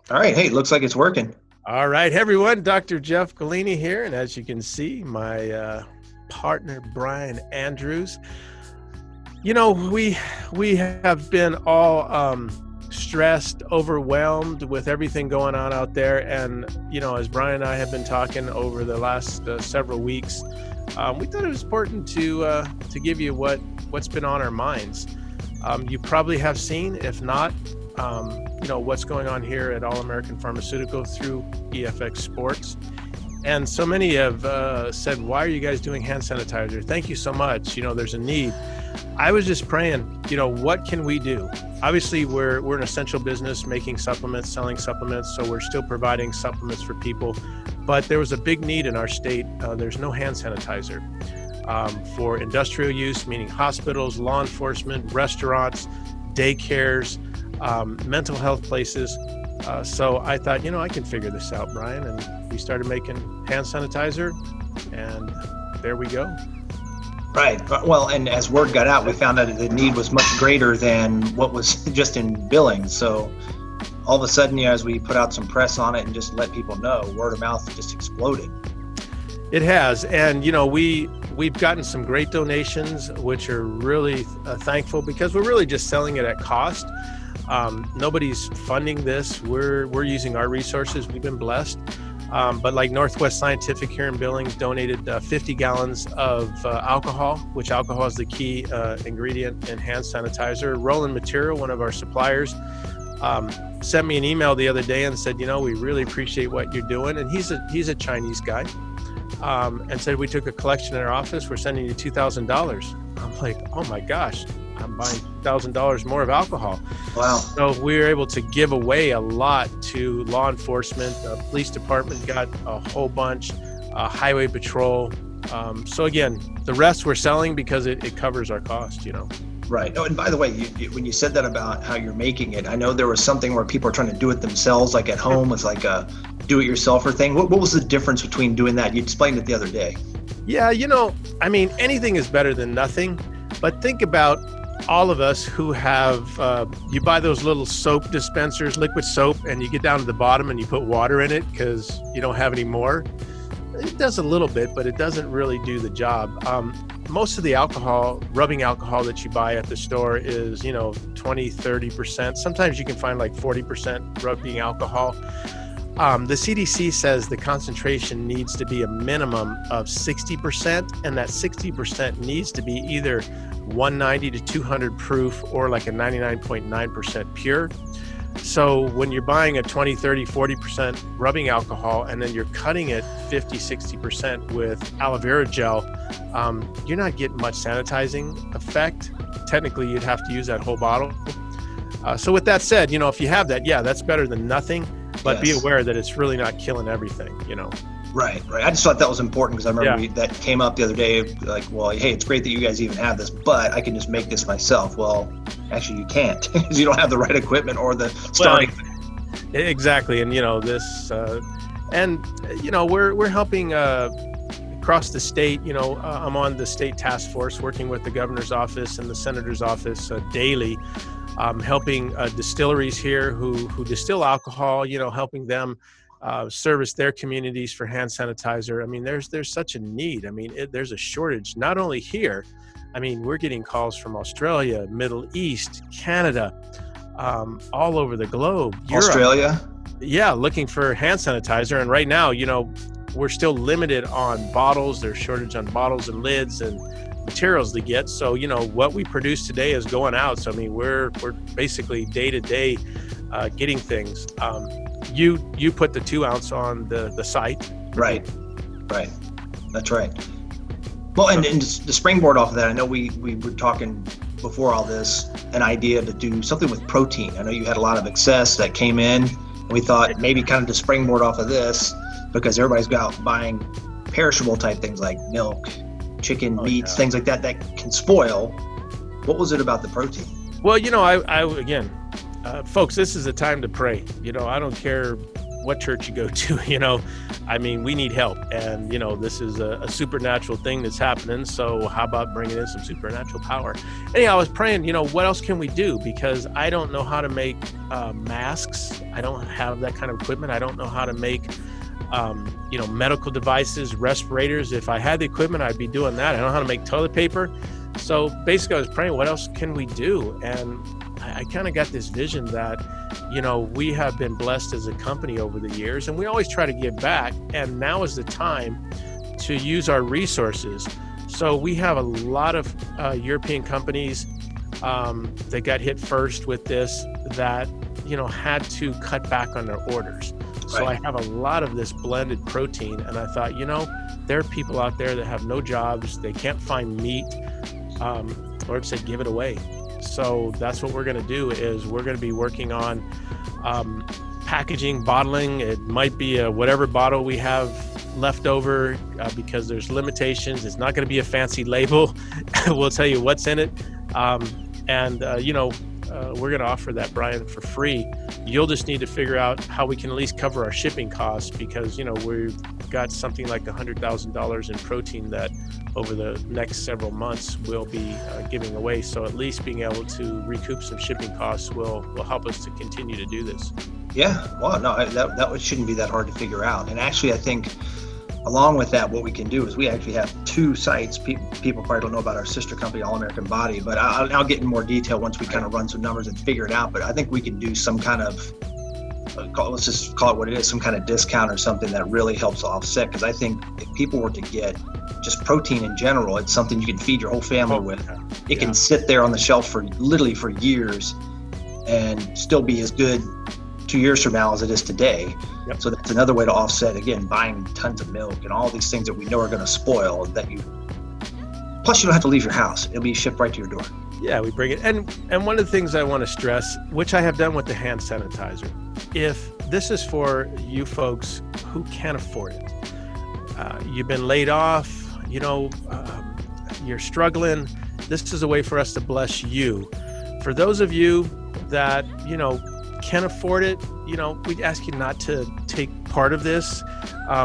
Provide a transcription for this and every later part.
All right. Hey, looks like it's working. All right, hey everyone, Dr. Jeff Golini here, and as you can see, my partner Brian Andrews. We have been all stressed, overwhelmed with everything going on out there, and as Brian and I have been talking over the last several weeks, we thought it was important to give you what's been on our minds. You probably have seen, if not, what's going on here at All American Pharmaceutical through EFX Sports. And so many have said, why are you guys doing hand sanitizer? Thank you so much. There's a need. I was just praying, what can we do? Obviously, we're an essential business making supplements, selling supplements. So we're still providing supplements for people. But there was a big need in our state. There's no hand sanitizer for industrial use, meaning hospitals, law enforcement, restaurants, daycares, mental health places. So I thought, I can figure this out, Brian. And we started making hand sanitizer, and there we go. Right. Well, and as word got out, we found out that the need was much greater than what was just in billing. So all of a sudden, as we put out some press on it and just let people know, word of mouth just exploded. It has. And, we've gotten some great donations, which are really thankful, because we're really just selling it at cost. Nobody's funding this. We're using our resources. We've been blessed. But like Northwest Scientific here in Billings donated 50 gallons of alcohol, which alcohol is the key ingredient in hand sanitizer. Roland Material, one of our suppliers, sent me an email the other day and said, we really appreciate what you're doing. And he's a Chinese guy, and said, we took a collection in our office. We're sending you $2,000. I'm like, oh my gosh. I'm buying $1,000 more of alcohol. Wow. So we were able to give away a lot to law enforcement. Police department got a whole bunch, highway patrol. So again, the rest we're selling because it covers our cost, Right. Oh, and by the way, when you said that about how you're making it, I know there was something where people are trying to do it themselves, like at home. It's like a do-it-yourselfer thing. What was the difference between doing that? You explained it the other day. Yeah, anything is better than nothing. But think about all of us who have, you buy those little soap dispensers, liquid soap, and you get down to the bottom and you put water in it because you don't have any more. It does a little bit, but it doesn't really do the job. Most of the alcohol, rubbing alcohol that you buy at the store is, 20, 30%. Sometimes you can find like 40% rubbing alcohol. The CDC says the concentration needs to be a minimum of 60%, and that 60% needs to be either 190 to 200 proof or like a 99.9% pure. So when you're buying a 20, 30, 40% rubbing alcohol and then you're cutting it 50, 60% with aloe vera gel, you're not getting much sanitizing effect. Technically, you'd have to use that whole bottle. So with that said, if you have that, yeah, that's better than nothing. But Be aware that it's really not killing everything, Right. I just thought that was important because I remember that came up the other day. Like, well, hey, it's great that you guys even have this, but I can just make this myself. Well, actually, you can't because you don't have the right equipment or the starting. Well, exactly, and this, we're helping across the state. I'm on the state task force working with the governor's office and the senator's office daily. Helping distilleries here who distill alcohol, helping them service their communities for hand sanitizer. I mean, there's such a need. I mean, there's a shortage, not only here. I mean, we're getting calls from Australia, Middle East, Canada, all over the globe. Europe. Australia? Yeah, looking for hand sanitizer. And right now, we're still limited on bottles. There's shortage on bottles and lids and materials to get. So, what we produce today is going out. So, I mean, we're basically day to day getting things. You put the 2 ounce on the site. Right. That's right. Well, and to springboard off of that, I know we were talking before all this, an idea to do something with protein. I know you had a lot of excess that came in, and we thought maybe kind of to springboard off of this, because everybody's out buying perishable type things like milk, chicken, meats, things like that can spoil. What was it about the protein? Well, I again, folks, this is a time to pray. I don't care what church you go to. I mean, we need help, and this is a supernatural thing that's happening. So how about bringing in some supernatural power? Anyhow, I was praying, what else can we do? Because I don't know how to make masks. I don't have that kind of equipment. I don't know how to make medical devices, respirators. If I had the equipment, I'd be doing that. I don't know how to make toilet paper. So basically I was praying, what else can we do? And I kind of got this vision that, we have been blessed as a company over the years, and we always try to give back. And now is the time to use our resources. So we have a lot of European companies that got hit first with this that, had to cut back on their orders. So I have a lot of this blended protein, and I thought, there are people out there that have no jobs, they can't find meat. Lord said, give it away. So that's what we're going to do, is we're going to be working on packaging, bottling. It might be whatever bottle we have left over because there's limitations. It's not going to be a fancy label. We'll tell you what's in it. We're going to offer that, Brian, for free. You'll just need to figure out how we can at least cover our shipping costs, because, we've got something like $100,000 in protein that over the next several months we'll be giving away. So at least being able to recoup some shipping costs will help us to continue to do this. Yeah, well, no, that shouldn't be that hard to figure out. And actually, I think along with that, what we can do is we actually have two sites. People probably don't know about our sister company, All American Body, but I'll get in more detail once we kind of run some numbers and figure it out. But I think we can do some kind of, let's just call it what it is, some kind of discount or something that really helps offset. Because I think if people were to get just protein in general, it's something you can feed your whole family with. It can sit there on the shelf for years and still be as good 2 years from now as it is today. Yep. So that's another way to offset, again, buying tons of milk and all these things that we know are going to spoil, plus you don't have to leave your house. It'll be shipped right to your door. Yeah, we bring it. And one of the things I want to stress, which I have done with the hand sanitizer, if this is for you folks who can't afford it, you've been laid off, you're struggling, this is a way for us to bless you. For those of you that, can't afford it, we'd ask you not to take part of this.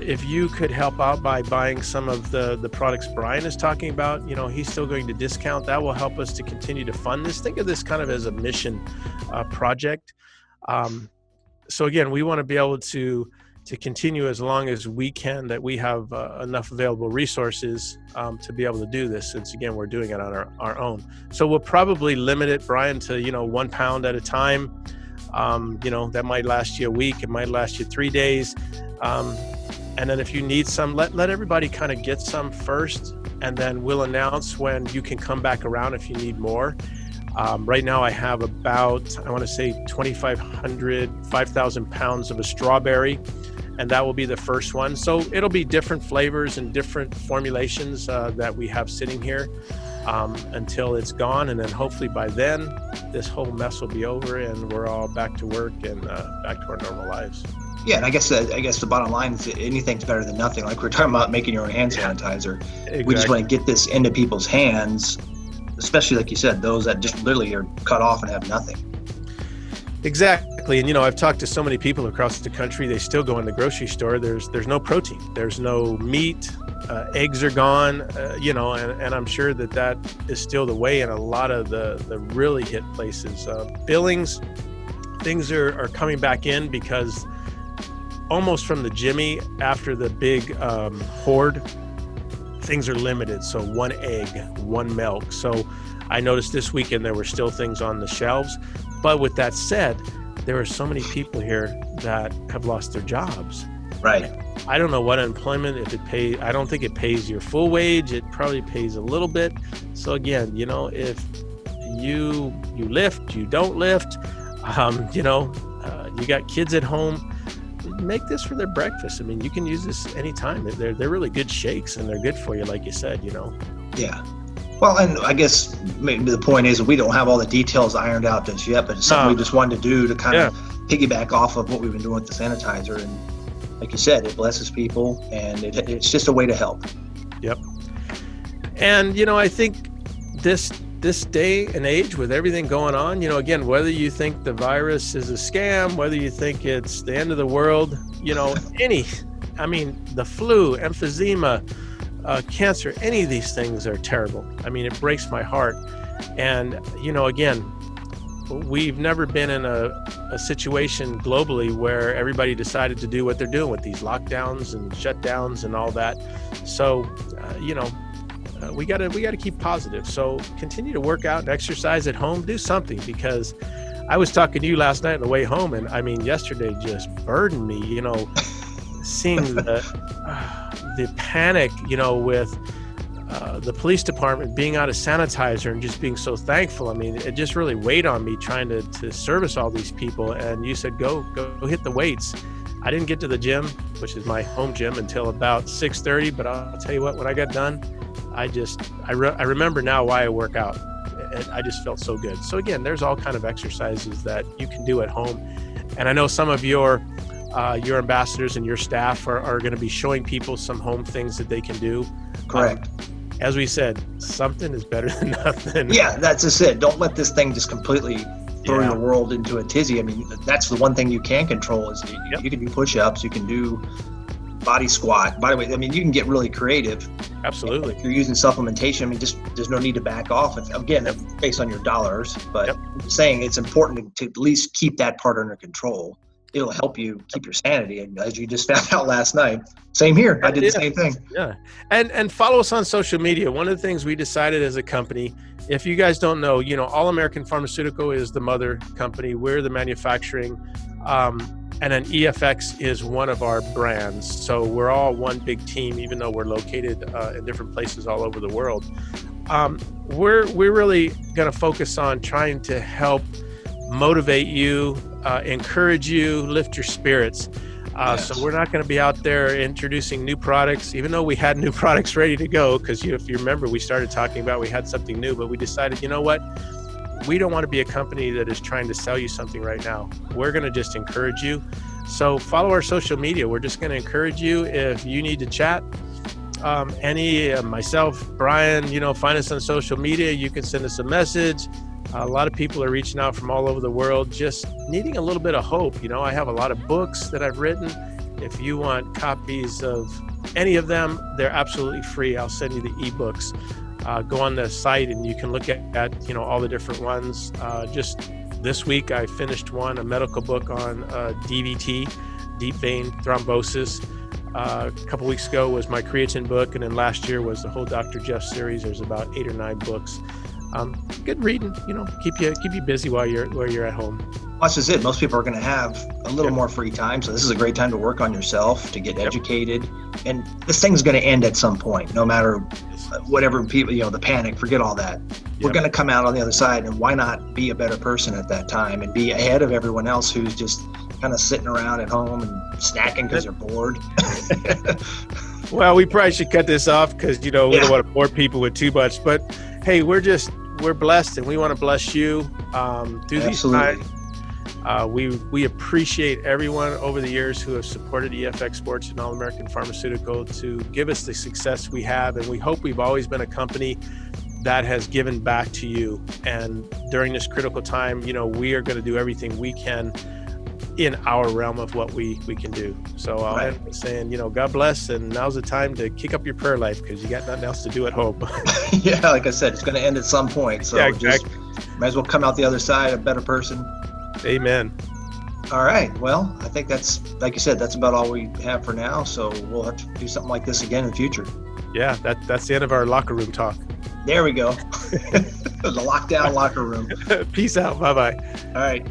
If you could help out by buying some of the products Brian is talking about, he's still going to discount. That will help us to continue to fund this. Think of this kind of as a mission project. So again, we want to be able to continue as long as we can, that we have enough available resources to be able to do this, since again, we're doing it on our own. So we'll probably limit it, Brian, to 1 pound at a time. That might last you a week, it might last you 3 days. And then if you need some, let everybody kind of get some first, and then we'll announce when you can come back around if you need more. Right now I have about, I want to say 5,000 pounds of a strawberry, and that will be the first one. So it'll be different flavors and different formulations that we have sitting here until it's gone. And then hopefully by then, this whole mess will be over and we're all back to work and back to our normal lives. Yeah, and I guess the bottom line is that anything's better than nothing. Like we're talking about making your own hand sanitizer. Exactly. We just want to get this into people's hands, especially like you said, those that just literally are cut off and have nothing. Exactly. And I've talked to so many people across the country, they still go in the grocery store. There's no protein, there's no meat, eggs are gone, and I'm sure that is still the way in a lot of the really hit places. Billings, things are coming back in because almost from the Jimmy after the big hoard, things are limited. So 1 egg, 1 milk. So I noticed this weekend there were still things on the shelves. But with that said, there are so many people here that have lost their jobs. Right. I don't know what unemployment, I don't think it pays your full wage. It probably pays a little bit. So again, if you lift, you don't lift, you got kids at home, make this for their breakfast. I mean, you can use this anytime. They're really good shakes and they're good for you, like you said, Yeah. Well, and I guess maybe the point is we don't have all the details ironed out just yet, but it's something we just wanted to do to kind of piggyback off of what we've been doing with the sanitizer. And like you said, it blesses people and it's just a way to help. Yep. And, I think this this day and age with everything going on, again, whether you think the virus is a scam, whether you think it's the end of the world, the flu, emphysema, cancer, any of these things are terrible. It breaks my heart. And, again, we've never been in a situation globally where everybody decided to do what they're doing with these lockdowns and shutdowns and all that. So, we gotta keep positive. So continue to work out and exercise at home. Do something, because I was talking to you last night on the way home, and yesterday just burdened me. Seeing the panic, with the police department being out of sanitizer and just being so thankful. It just really weighed on me trying to service all these people. And you said, go hit the weights. I didn't get to the gym, which is my home gym, until about 6:30. But I'll tell you what, when I got done, I remember now why I work out. I just felt so good. So again, there's all kind of exercises that you can do at home. And I know some of your ambassadors and your staff are going to be showing people some home things that they can do. Correct. As we said, something is better than nothing. Yeah, that's just it. Don't let this thing just completely throw your world into a tizzy. That's the one thing you can control is you can do push-ups, you can do body squat. By the way, you can get really creative. Absolutely. If you're using supplementation, there's no need to back off. Again, based on your dollars, but I'm saying it's important to at least keep that part under control. It'll help you keep your sanity. And as you just found out last night, same here. I did the same thing. Yeah. And follow us on social media. One of the things we decided as a company, if you guys don't know, All American Pharmaceutical is the mother company. We're the manufacturing, and then EFX is one of our brands. So we're all one big team, even though we're located in different places all over the world. We're really going to focus on trying to help motivate you, encourage you, lift your spirits. Yes. So we're not going to be out there introducing new products, even though we had new products ready to go. Because if you remember, we started talking about we had something new, but we decided, you know what? We don't want to be a company that is trying to sell you something right now. We're going to just encourage you. So follow our social media. We're just going to encourage you. If you need to chat, myself, Brian, find us on social media. You can send us a message. A lot of people are reaching out from all over the world, just needing a little bit of hope. I have a lot of books that I've written. If you want copies of any of them, they're absolutely free. I'll send you the ebooks. Go on the site and you can look at all the different ones. Just this week, I finished a medical book on DVT, deep vein thrombosis. A couple weeks ago was my creatine book, and then last year was the whole Dr. Jeff series. There's about 8 or 9 books. Good reading, keep you busy while you're at home. That's just it. Most people are going to have a little more free time, so this is a great time to work on yourself, to get educated. And this thing's going to end at some point, no matter whatever people, the panic, forget all that. We're going to come out on the other side, and why not be a better person at that time and be ahead of everyone else who's just kind of sitting around at home and snacking because they're bored. Well, we probably should cut this off because, we don't want to bore people with too much. But hey, we're blessed, and we want to bless you through these times. We appreciate everyone over the years who have supported EFX Sports and All American Pharmaceutical to give us the success we have. And we hope we've always been a company that has given back to you. And during this critical time, we are going to do everything we can in our realm of what we can do. So I'll end by saying, God bless, and now's the time to kick up your prayer life because you got nothing else to do at home. Yeah, like I said, it's going to end at some point. So exactly. Just might as well come out the other side a better person. Amen. All right. Well, I think that's, like you said, that's about all we have for now. So we'll have to do something like this again in the future. Yeah, that's the end of our locker room talk. There we go. The lockdown locker room. Peace out. Bye-bye. All right.